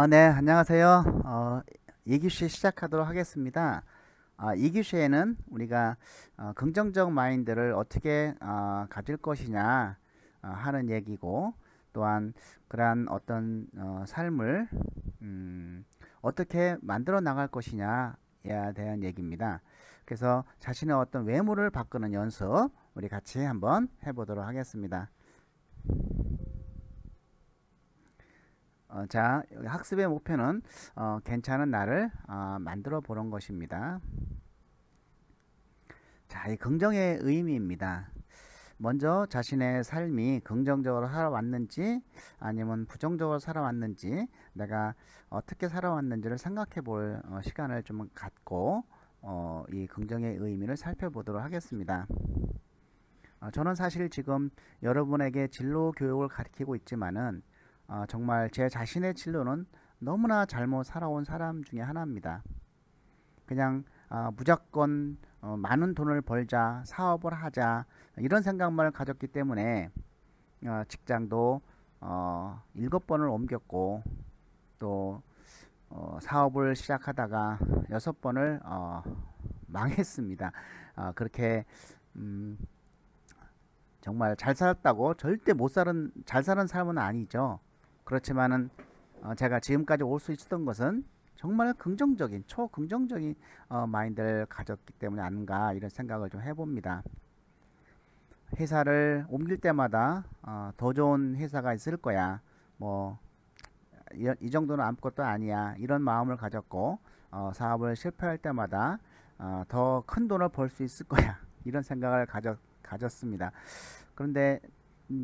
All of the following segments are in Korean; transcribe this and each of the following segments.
네, 안녕하세요. 2교시 시작하도록 하겠습니다. 2교시에는 우리가 긍정적 마인드를 어떻게 가질 것이냐 하는 얘기고, 또한 그러한 어떤 삶을 어떻게 만들어 나갈 것이냐에 대한 얘기입니다. 그래서 자신의 어떤 외모를 바꾸는 연습 우리 같이 한번 해보도록 하겠습니다. 자, 여기 학습의 목표는 괜찮은 나를 만들어 보는 것입니다. 자, 이 긍정의 의미입니다. 먼저 자신의 삶이 긍정적으로 살아왔는지 아니면 부정적으로 살아왔는지, 내가 어떻게 살아왔는지를 생각해 볼 시간을 좀 갖고 이 긍정의 의미를 살펴보도록 하겠습니다. 저는 사실 지금 여러분에게 진로 교육을 가르치고 있지만은 정말 제 자신의 진로는 너무나 잘못 살아온 사람 중에 하나입니다. 그냥 무조건 많은 돈을 벌자, 사업을 하자, 이런 생각만 가졌기 때문에 직장도 7번을 옮겼고, 또 사업을 시작하다가 6번을 망했습니다. 그렇게 음, 정말 잘 살았다고 절대 못 사는 잘 사는 삶은 아니죠. 그렇지만은 제가 지금까지 올 수 있었던 것은 정말 긍정적인 초긍정적인 마인드를 가졌기 때문에 아닌가, 이런 생각을 좀 해봅니다. 회사를 옮길 때마다 더 좋은 회사가 있을 거야, 뭐 이 정도는 아무것도 아니야, 이런 마음을 가졌고, 사업을 실패할 때마다 더 큰 돈을 벌 수 있을 거야, 이런 생각을 가졌습니다. 그런데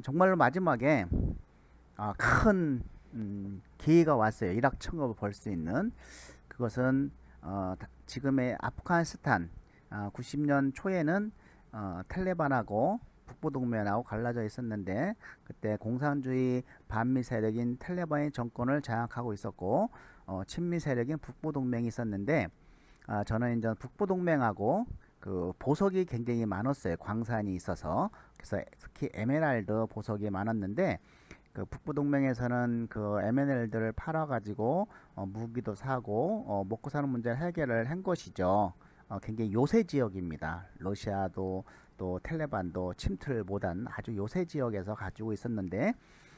정말로 마지막에 큰 기회가 왔어요. 일확천금을 벌 수 있는. 그것은 지금의 아프가니스탄, 90년 초에는 탈레반하고 북부동맹하고 갈라져 있었는데, 그때 공산주의 반미 세력인 탈레반이 정권을 장악하고 있었고, 친미 세력인 북부동맹이 있었는데, 저는 이제 북부동맹하고 그 보석이 굉장히 많았어요. 광산이 있어서. 그래서 특히 에메랄드 보석이 많았는데, 그 북부동맹에서는 그 에메랄드를 팔아가지고 무기도 사고 먹고 사는 문제를 해결을 한 것이죠. 굉장히 요새 지역입니다. 러시아도 또 텔레반도 침투를 못한 아주 요새 지역에서 가지고 있었는데,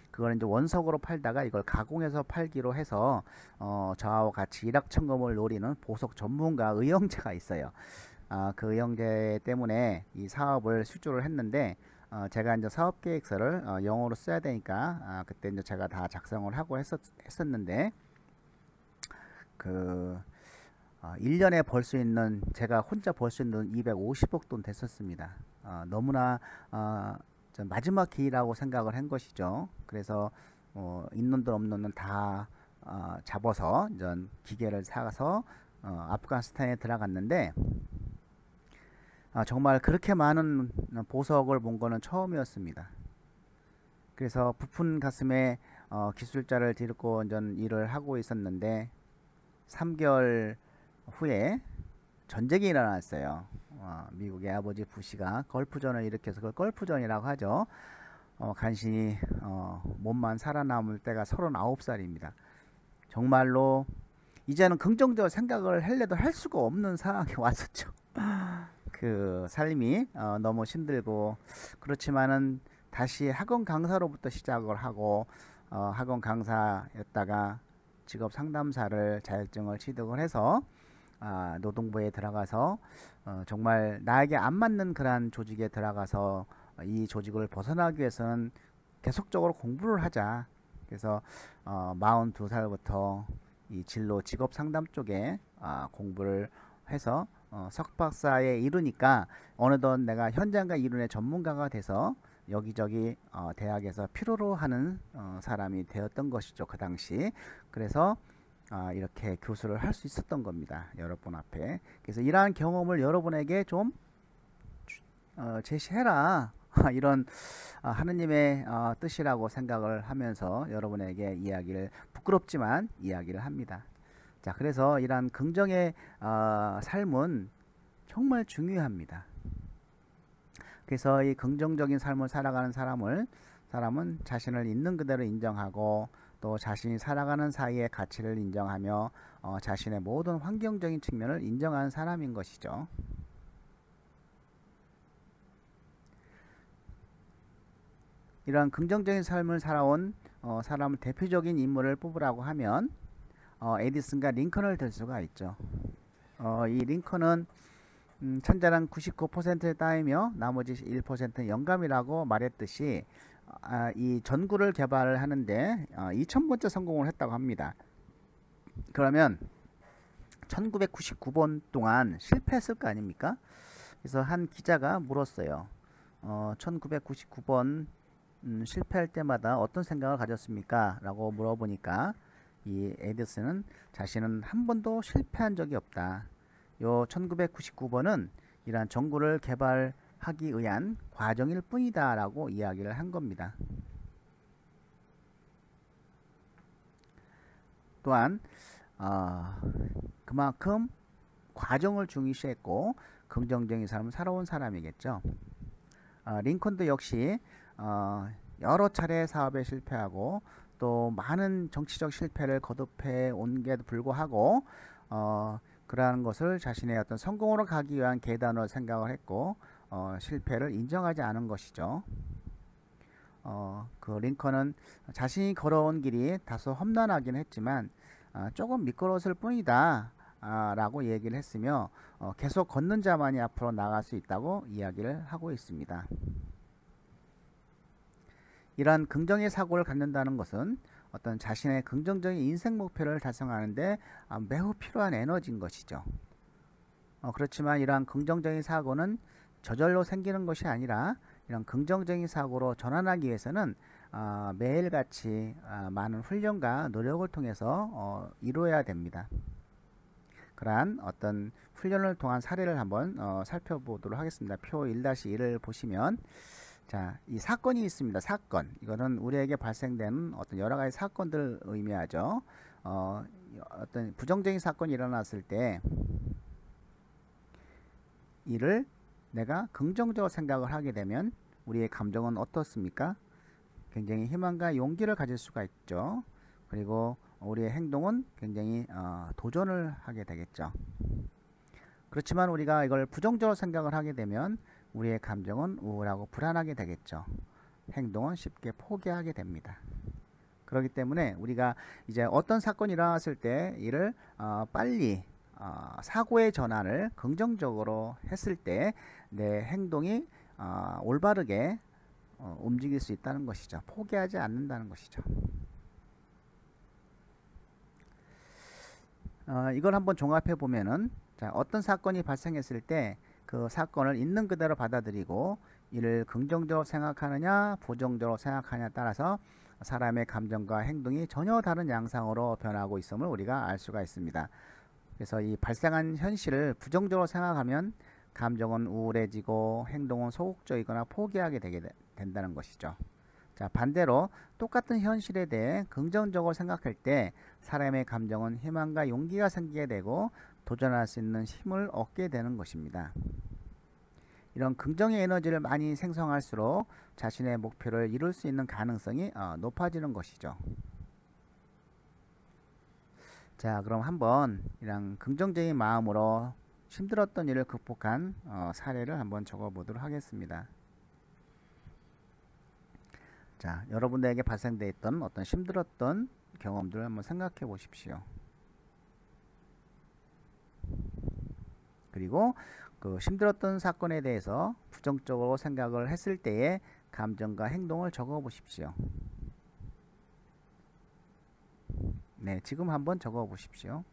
그걸 이제 원석으로 팔다가 이걸 가공해서 팔기로 해서 저하고 같이 일확천금을 노리는 보석 전문가 의형제가 있어요. 그 의형제 때문에 이 사업을 수주를 했는데, 제가 이제 사업 계획서를 영어로 써야 되니까 그때 이제 제가 다 작성을 하고 했었는데, 그 1년에 벌 수 있는, 제가 혼자 벌 수 있는 250억 돈 됐었습니다. 너무나 마지막 기회라고 생각을 한 것이죠. 그래서 있는 돈 없는 돈 다 잡아서 이제 기계를 사서 아프가니스탄에 들어갔는데, 정말 그렇게 많은 보석을 본 거는 처음이었습니다. 그래서 부푼 가슴에 기술자를 데리고 이제 일을 하고 있었는데, 3개월 후에 전쟁이 일어났어요. 미국의 아버지 부시가 걸프전을 일으켜서 그걸 걸프전이라고 하죠. 간신히 몸만 살아남을 때가 39살입니다. 정말로 이제는 긍정적으로 생각을 할래도 할 수가 없는 상황이 왔었죠. 그 삶이 너무 힘들고, 그렇지만은 다시 학원 강사로부터 시작을 하고, 학원 강사였다가 직업 상담사를 자격증을 취득을 해서 노동부에 들어가서 정말 나에게 안 맞는 그러한 조직에 들어가서 이 조직을 벗어나기 위해서는 계속적으로 공부를 하자. 그래서 42살부터 이 진로 직업 상담 쪽에 공부를 해서 석박사에 이르니까 어느덧 내가 현장과 이론의 전문가가 돼서 여기저기 대학에서 필요로 하는 사람이 되었던 것이죠, 그 당시. 그래서 이렇게 교수를 할 수 있었던 겁니다, 여러분 앞에. 그래서 이러한 경험을 여러분에게 좀 제시해라. 이런 하느님의 뜻이라고 생각을 하면서 여러분에게 이야기를, 부끄럽지만 이야기를 합니다. 자, 그래서 이러한 긍정의 삶은 정말 중요합니다. 그래서 이 긍정적인 삶을 살아가는 사람은 자신을 있는 그대로 인정하고, 또 자신이 살아가는 사이의 가치를 인정하며 자신의 모든 환경적인 측면을 인정하는 사람인 것이죠. 이러한 긍정적인 삶을 살아온 사람을 대표적인 인물을 뽑으라고 하면 에디슨과 링컨을 들 수가 있죠. 이 링컨은 천재란 99%에 따이며 나머지 1%는 영감이라고 말했듯이 이 전구를 개발을 하는데 2000번째 성공을 했다고 합니다. 그러면 1999번 동안 실패했을 거 아닙니까? 그래서 한 기자가 물었어요. 1999번 실패할 때마다 어떤 생각을 가졌습니까? 라고 물어보니까 이 에디슨은 자신은 한 번도 실패한 적이 없다. 요 1999번은 이러한 전구를 개발하기 위한 과정일 뿐이다 라고 이야기를 한 겁니다. 또한 그만큼 과정을 중시했고 긍정적인 삶을 살아온 사람이겠죠. 링컨도 역시 여러 차례 사업에 실패하고 또 많은 정치적 실패를 거듭해 온 게도 불구하고 그러한 것을 자신의 어떤 성공으로 가기 위한 계단으로 생각을 했고 실패를 인정하지 않은 것이죠. 그 링컨은 자신이 걸어온 길이 다소 험난하긴 했지만 조금 미끄러웠을 뿐이다 라고 얘기를 했으며 계속 걷는 자만이 앞으로 나갈 수 있다고 이야기를 하고 있습니다. 이러한 긍정의 사고를 갖는다는 것은 어떤 자신의 긍정적인 인생 목표를 달성하는데 매우 필요한 에너지인 것이죠. 그렇지만 이러한 긍정적인 사고는 저절로 생기는 것이 아니라 이런 긍정적인 사고로 전환하기 위해서는 매일같이 많은 훈련과 노력을 통해서 이루어야 됩니다. 그러한 어떤 훈련을 통한 사례를 한번 살펴보도록 하겠습니다. 표 1-1을 보시면 자, 이 사건이 있습니다. 사건. 이거는 우리에게 발생되는 어떤 여러 가지 사건들을 의미하죠. 어떤 부정적인 사건이 일어났을 때 이를 내가 긍정적으로 생각을 하게 되면 우리의 감정은 어떻습니까? 굉장히 희망과 용기를 가질 수가 있죠. 그리고 우리의 행동은 굉장히 도전을 하게 되겠죠. 그렇지만 우리가 이걸 부정적으로 생각을 하게 되면 우리의 감정은 우울하고 불안하게 되겠죠. 행동은 쉽게 포기하게 됩니다. 그렇기 때문에 우리가 이제 어떤 사건이 일어났을 때 이를 빨리 사고의 전환을 긍정적으로 했을 때 내 행동이 올바르게 움직일 수 있다는 것이죠. 포기하지 않는다는 것이죠. 이걸 한번 종합해 보면은 자, 어떤 사건이 발생했을 때 그 사건을 있는 그대로 받아들이고 이를 긍정적으로 생각하느냐 부정적으로 생각하느냐에 따라서 사람의 감정과 행동이 전혀 다른 양상으로 변하고 있음을 우리가 알 수가 있습니다. 그래서 이 발생한 현실을 부정적으로 생각하면 감정은 우울해지고 행동은 소극적이거나 포기하게 된다는 것이죠. 자, 반대로 똑같은 현실에 대해 긍정적으로 생각할 때 사람의 감정은 희망과 용기가 생기게 되고 도전할 수 있는 힘을 얻게 되는 것입니다. 이런 긍정의 에너지를 많이 생성할수록 자신의 목표를 이룰 수 있는 가능성이 높아지는 것이죠. 자, 그럼 한번 이런 긍정적인 마음으로 힘들었던 일을 극복한 사례를 한번 적어 보도록 하겠습니다. 자, 여러분들에게 발생되어 있던 어떤 힘들었던 경험들을 한번 생각해 보십시오. 그리고 그 힘들었던 사건에 대해서 부정적으로 생각을 했을 때의 감정과 행동을 적어 보십시오. 네, 지금 한번 적어 보십시오.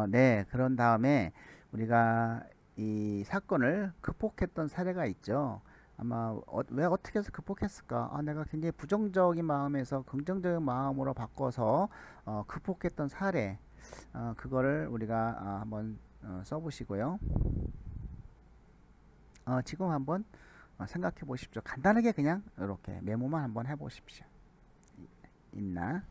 네. 그런 다음에 우리가 이 사건을 극복했던 사례가 있죠. 아마 왜 어떻게 해서 극복했을까? 내가 굉장히 부정적인 마음에서 긍정적인 마음으로 바꿔서 극복했던 사례, 그거를 우리가 한번 써보시고요. 지금 한번 생각해 보십시오. 간단하게 그냥 이렇게 메모만 한번 해보십시오. 있나?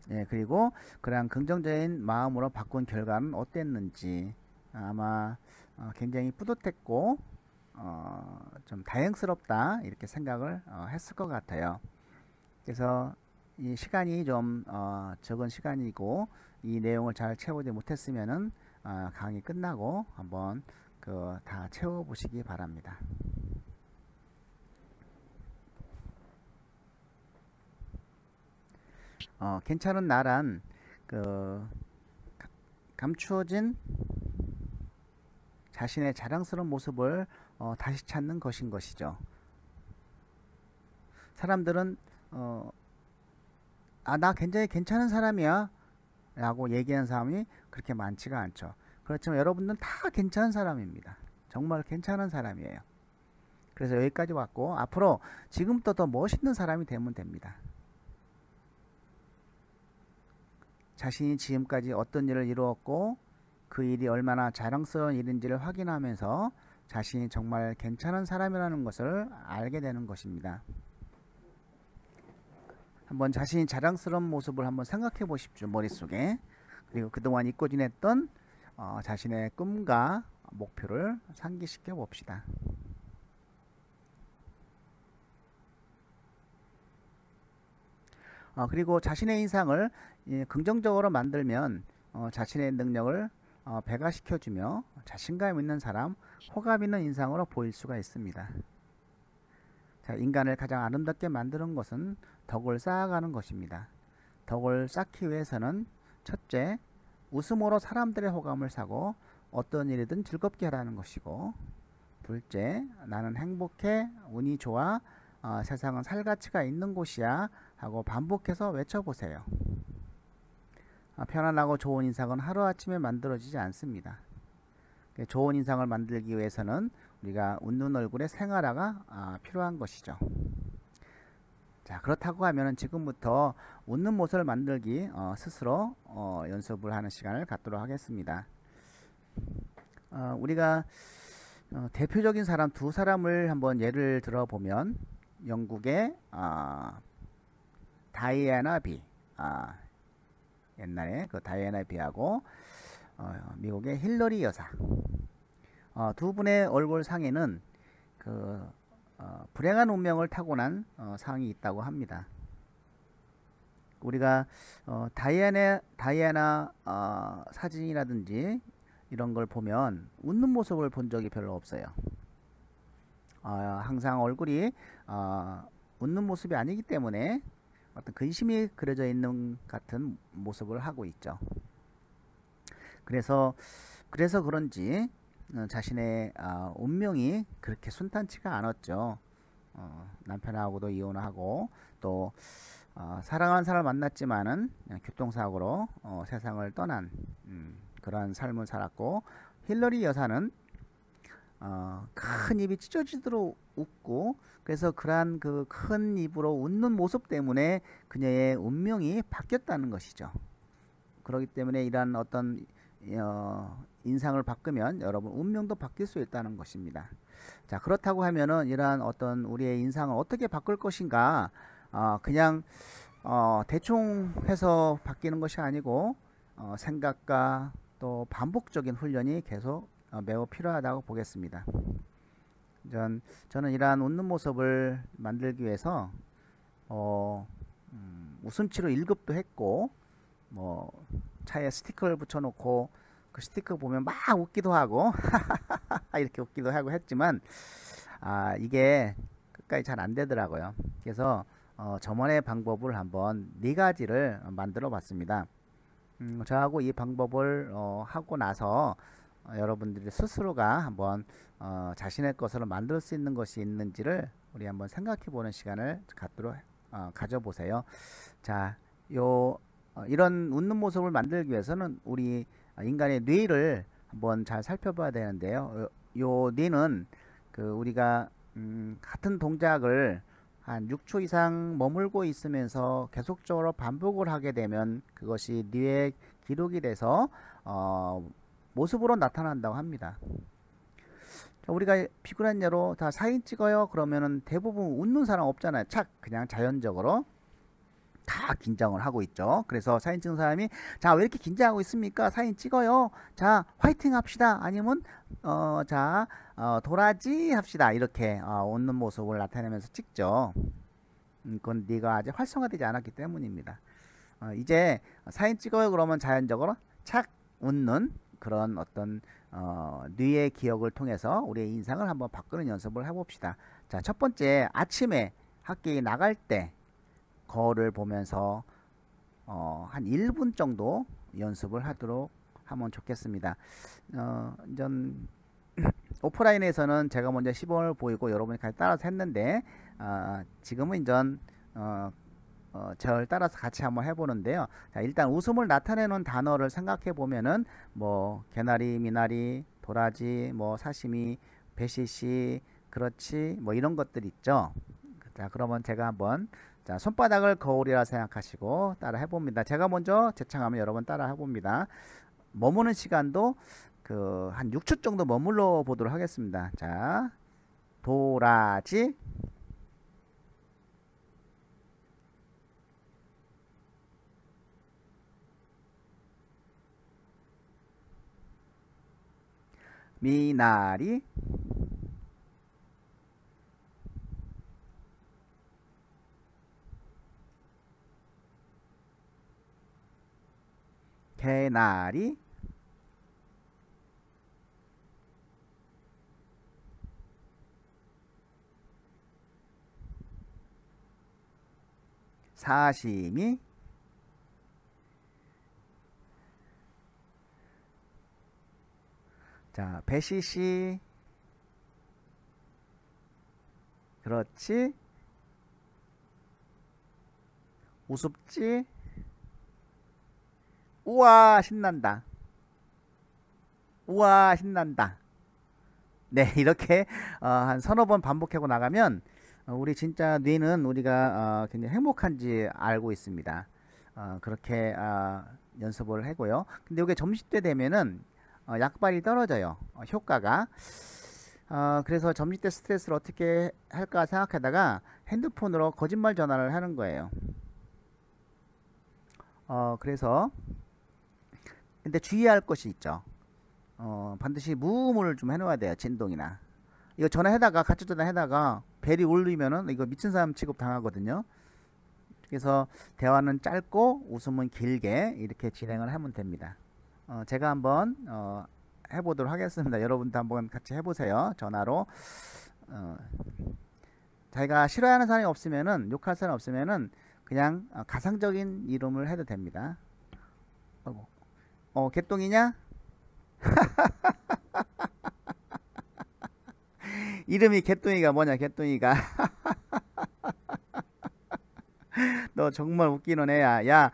예, 그리고 그냥 긍정적인 마음으로 바꾼 결과는 어땠는지 아마 굉장히 뿌듯했고 좀 다행스럽다 이렇게 생각을 했을 것 같아요. 그래서 이 시간이 좀 적은 시간이고 이 내용을 잘 채우지 못했으면은 강의 끝나고 한번 그 다 채워 보시기 바랍니다. 괜찮은 나란 그 감추어진 자신의 자랑스러운 모습을 다시 찾는 것인 것이죠. 사람들은 나 굉장히 괜찮은 사람이야 라고 얘기하는 사람이 그렇게 많지가 않죠. 그렇지만 여러분들은 다 괜찮은 사람입니다. 정말 괜찮은 사람이에요. 그래서 여기까지 왔고 앞으로 지금부터 더 멋있는 사람이 되면 됩니다. 자신이 지금까지 어떤 일을 이루었고 그 일이 얼마나 자랑스러운 일인지를 확인하면서 자신이 정말 괜찮은 사람이라는 것을 알게 되는 것입니다. 한번 자신이 자랑스러운 모습을 한번 생각해 보십시오. 머릿속에. 그리고 그동안 잊고 지냈던 자신의 꿈과 목표를 상기시켜 봅시다. 그리고 자신의 인상을 긍정적으로 만들면 자신의 능력을 배가시켜주며 자신감 있는 사람, 호감 있는 인상으로 보일 수가 있습니다. 자, 인간을 가장 아름답게 만드는 것은 덕을 쌓아가는 것입니다. 덕을 쌓기 위해서는 첫째, 웃음으로 사람들의 호감을 사고 어떤 일이든 즐겁게 하라는 것이고, 둘째, 나는 행복해, 운이 좋아, 세상은 살 가치가 있는 곳이야 하고 반복해서 외쳐보세요. 편안하고 좋은 인상은 하루아침에 만들어지지 않습니다. 좋은 인상을 만들기 위해서는 우리가 웃는 얼굴의 생활화가 필요한 것이죠. 자, 그렇다고 하면 지금부터 웃는 모습을 만들기 스스로 연습을 하는 시간을 갖도록 하겠습니다. 우리가 대표적인 사람 두 사람을 한번 예를 들어보면 영국의 다이애나 비, 옛날에 그 다이애나 비하고 미국의 힐러리 여사, 두 분의 얼굴 상에는 그 불행한 운명을 타고난 상이 있다고 합니다. 우리가 다이애나 사진이라든지 이런 걸 보면 웃는 모습을 본 적이 별로 없어요. 항상 얼굴이 웃는 모습이 아니기 때문에 어떤 근심이 그려져 있는 같은 모습을 하고 있죠. 그래서 그런지 자신의 운명이 그렇게 순탄치가 않았죠. 남편하고도 이혼하고 또 사랑하는 사람을 만났지만은 교통사고로 세상을 떠난 그러한 삶을 살았고, 힐러리 여사는 큰 입이 찢어지도록 웃고, 그래서 그러한 그 큰 입으로 웃는 모습 때문에 그녀의 운명이 바뀌었다는 것이죠. 그렇기 때문에 이러한 어떤 인상을 바꾸면 여러분 운명도 바뀔 수 있다는 것입니다. 자, 그렇다고 하면은 이러한 어떤 우리의 인상을 어떻게 바꿀 것인가, 그냥 대충 해서 바뀌는 것이 아니고 생각과 또 반복적인 훈련이 계속 매우 필요하다고 보겠습니다. 저는 이러한 웃는 모습을 만들기 위해서 웃음치료 1급도 했고, 뭐 차에 스티커를 붙여놓고 그 스티커 보면 막 웃기도 하고 이렇게 웃기도 하고 했지만 이게 끝까지 잘 안 되더라고요. 그래서 저만의 방법을 한번 4가지를 만들어 봤습니다. 저하고 이 방법을 하고 나서 여러분들이 스스로가 한번 자신의 것으로 만들 수 있는 것이 있는지를 우리 한번 생각해 보는 시간을 갖도록 가져보세요. 자, 이런 웃는 모습을 만들기 위해서는 우리 인간의 뇌를 한번 잘 살펴봐야 되는데요. 요 뇌는 우리가 같은 동작을 한 6초 이상 머물고 있으면서 계속적으로 반복을 하게 되면 그것이 뇌에 기록이 돼서 모습으로 나타난다고 합니다. 우리가 피곤한 예로 다 사진 찍어요 그러면은 대부분 웃는 사람 없잖아요. 그냥 자연적으로 다 긴장을 하고 있죠. 그래서 사진 찍는 사람이 자, 왜 이렇게 긴장하고 있습니까? 사진 찍어요. 자, 화이팅 합시다. 아니면 도라지 합시다. 이렇게 웃는 모습을 나타내면서 찍죠. 그건 네가 아직 활성화되지 않았기 때문입니다. 이제 사진 찍어요 그러면 자연적으로 착 웃는 그런 어떤 뇌의 기억을 통해서 우리의 인상을 한번 바꾸는 연습을 해봅시다. 자, 첫 번째, 아침에 학교에 나갈 때 거울을 보면서 한 1분 정도 연습을 하도록 하면 좋겠습니다. 전 오프라인에서는 제가 먼저 시범을 보이고 여러분이 같이 따라서 했는데 지금은 전 저를 따라서 같이 한번 해보는데요. 자, 일단 웃음을 나타내는 단어를 생각해 보면은 뭐 개나리, 미나리, 도라지, 뭐 사시미, 배시시, 그렇지, 뭐 이런 것들 있죠. 자, 그러면 제가 한번 손바닥을 거울이라 생각하시고 따라 해봅니다. 제가 먼저 재창하면 여러분 따라 해봅니다. 머무는 시간도 한 6초 정도 머물러 보도록 하겠습니다. 자, 도라지, 미나리, 개나리, 사시미, 자, 배시시, 그렇지, 우습지, 우와 신난다, 우와 신난다. 네, 이렇게 한 서너 번 반복하고 나가면 우리 진짜 뇌는 우리가 굉장히 행복한지 알고 있습니다. 그렇게 연습을 하고요. 근데 이게 점심때 되면은 약발이 떨어져요. 효과가. 그래서 점심때 스트레스를 어떻게 할까 생각하다가 핸드폰으로 거짓말 전화를 하는 거예요. 그래서 근데 주의할 것이 있죠. 반드시 무음을 좀 해놓아야 돼요. 진동이나. 이거 전화해다가 가짜 전화해다가 벨이 울리면은 이거 미친 사람 취급 당하거든요. 그래서 대화는 짧고 웃음은 길게 이렇게 진행을 하면 됩니다. 제가 한번 해보도록 하겠습니다. 여러분도 한번 같이 해보세요. 전화로. 자기가 싫어하는 사람이 없으면은, 욕할 사람이 없으면은 그냥 가상적인 이름을 해도 됩니다. 개똥이냐? 이름이 개똥이가 뭐냐, 개똥이가. 너 정말 웃기는 애야. 야,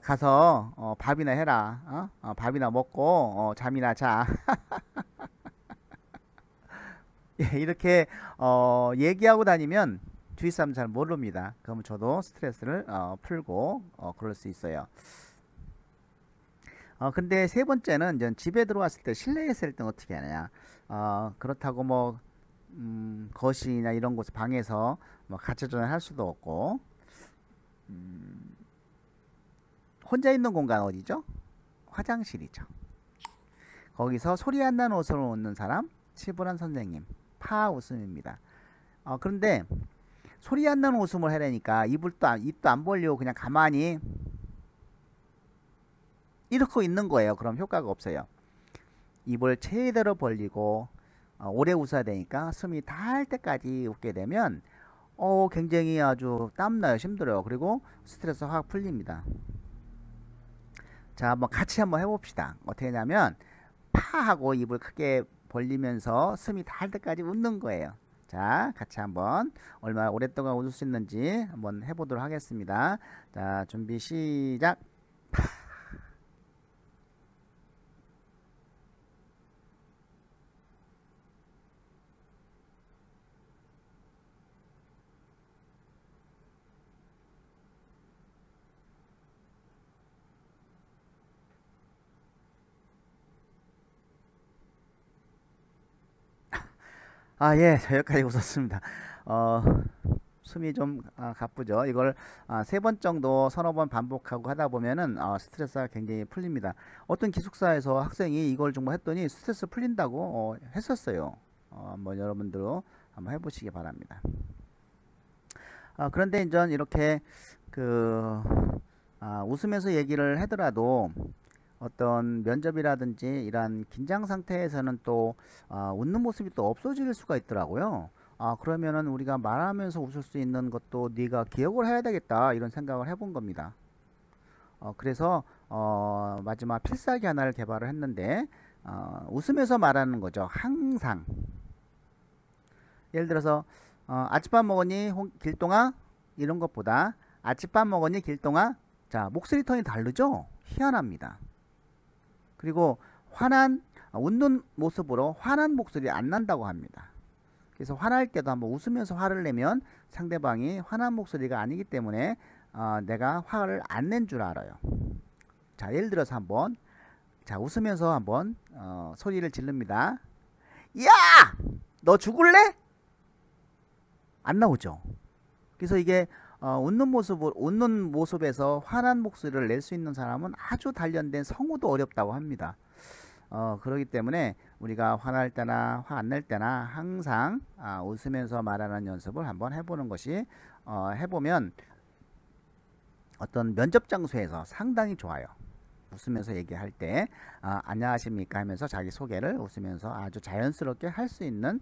가서 밥이나 해라. 밥이나 먹고 잠이나 자. 예, 이렇게 얘기하고 다니면 주위 사람 잘 모릅니다. 그러면 저도 스트레스를 풀고 그럴 수 있어요. 근데 세 번째는 이제 집에 들어왔을 때 실내에 있을 때 어떻게 하느냐. 그렇다고 뭐 거실이나 이런 곳 방에서 뭐 가짜 전화를 할 수도 없고, 혼자 있는 공간 어디죠? 화장실이죠. 거기서 소리 안 나는 웃음을 웃는 사람, 치부란 선생님, 파 웃음입니다. 그런데 소리 안 나는 웃음을 하려니까 입도 안 벌리고 그냥 가만히 이러고 있는 거예요. 그럼 효과가 없어요. 입을 최대로 벌리고 오래 웃어야 되니까 숨이 닿을 때까지 웃게 되면 굉장히 아주 땀나요. 힘들어요. 그리고 스트레스 확 풀립니다. 자, 한번 같이 한번 해봅시다. 어떻게 하냐면 파 하고 입을 크게 벌리면서 숨이 닿을 때까지 웃는 거예요. 자, 같이 한번 얼마나 오랫동안 웃을 수 있는지 한번 해보도록 하겠습니다. 자, 준비 시작. 아, 예, 저 여기까지 웃었습니다. 어, 숨이 좀 가쁘죠. 이걸 세 번 정도 서너 번 반복하고 하다 보면은 스트레스가 굉장히 풀립니다. 어떤 기숙사에서 학생이 이걸 정말 했더니 스트레스 풀린다고 했었어요. 한번 여러분들도 한번 해보시기 바랍니다. 그런데 이제 이렇게 그 웃으면서 얘기를 하더라도 어떤 면접이라든지 이런 긴장 상태에서는 또 웃는 모습이 또 없어질 수가 있더라고요. 그러면은 우리가 말하면서 웃을 수 있는 것도 네가 기억을 해야 되겠다 이런 생각을 해본 겁니다. 그래서 마지막 필살기 하나를 개발을 했는데 웃으면서 말하는 거죠. 항상. 예를 들어서 아침밥 먹었니 길동아 이런 것보다 아침밥 먹었니 길동아, 자 목소리 톤이 다르죠. 희한합니다. 그리고 웃는 모습으로 화난 목소리 안 난다고 합니다. 그래서 화날 때도 한번 웃으면서 화를 내면 상대방이 화난 목소리가 아니기 때문에 내가 화를 안 낸 줄 알아요. 자, 예를 들어서 한번 자 웃으면서 한번 소리를 지릅니다. 야! 너 죽을래? 안 나오죠. 그래서 이게 웃는 모습에서 화난 목소리를 낼 수 있는 사람은 아주 단련된 성우도 어렵다고 합니다. 그렇기 때문에 우리가 화날 때나 화 안 날 때나 항상 웃으면서 말하는 연습을 한번 해보는 것이 해보면 어떤 면접 장소에서 상당히 좋아요. 웃으면서 얘기할 때 안녕하십니까 하면서 자기 소개를 웃으면서 아주 자연스럽게 할 수 있는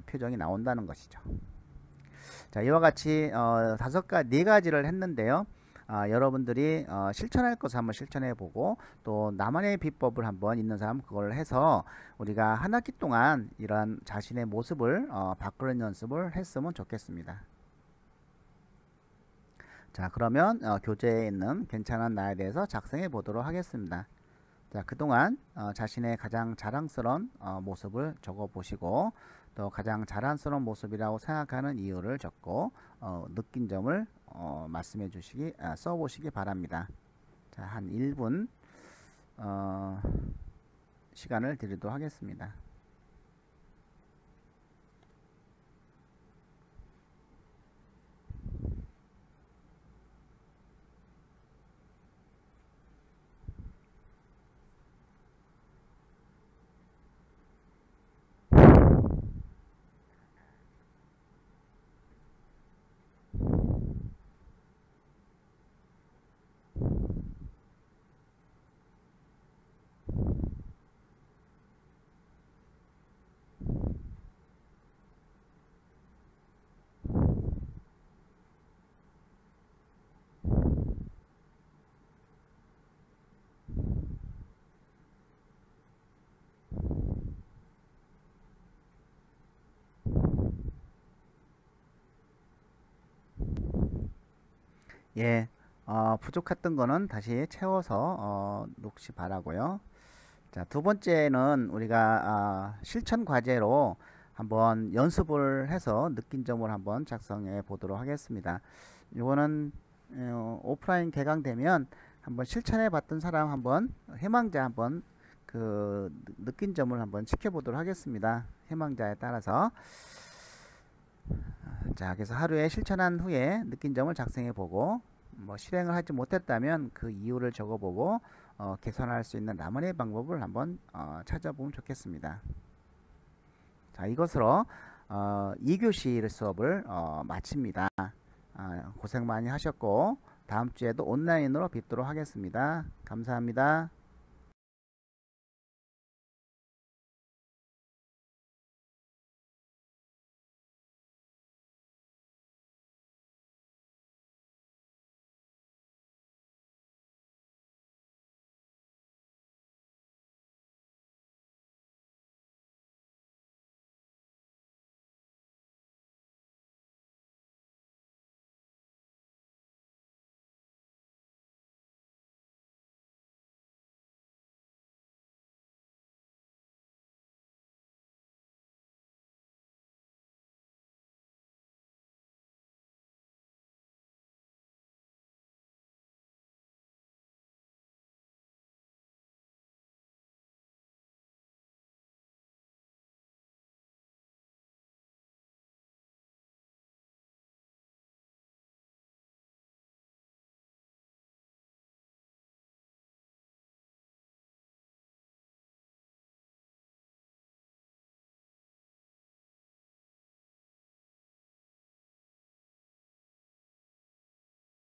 표정이 나온다는 것이죠. 자, 이와 같이 네 가지를 했는데요. 여러분들이 실천할 것을 한번 실천해 보고 또 나만의 비법을 한번 있는 사람 그걸 해서 우리가 한 학기 동안 이런 자신의 모습을 바꾸는 연습을 했으면 좋겠습니다. 자, 그러면 교재에 있는 괜찮은 나에 대해서 작성해 보도록 하겠습니다. 자, 그동안 자신의 가장 자랑스러운 모습을 적어 보시고 또 가장 자랑스러운 모습이라고 생각하는 이유를 적고 느낀 점을 말씀해 주시기 써 보시기 바랍니다. 자, 한 1분 시간을 드리도록 하겠습니다. 예, 부족했던 거는 다시 채워서 놓시 바라고요. 자, 두 번째는 우리가 실천 과제로 한번 연습을 해서 느낀 점을 한번 작성해 보도록 하겠습니다. 이거는 오프라인 개강되면 한번 실천해 봤던 사람 한번 희망자 한번 그 느낀 점을 한번 지켜보도록 하겠습니다. 희망자에 따라서 자, 그래서 하루에 실천한 후에 느낀 점을 작성해 보고 뭐 실행을 하지 못했다면 그 이유를 적어 보고 개선할 수 있는 나만의 방법을 한번 찾아보면 좋겠습니다. 자, 이것으로 2교시 수업을 마칩니다. 고생 많이 하셨고 다음 주에도 온라인으로 뵙도록 하겠습니다. 감사합니다.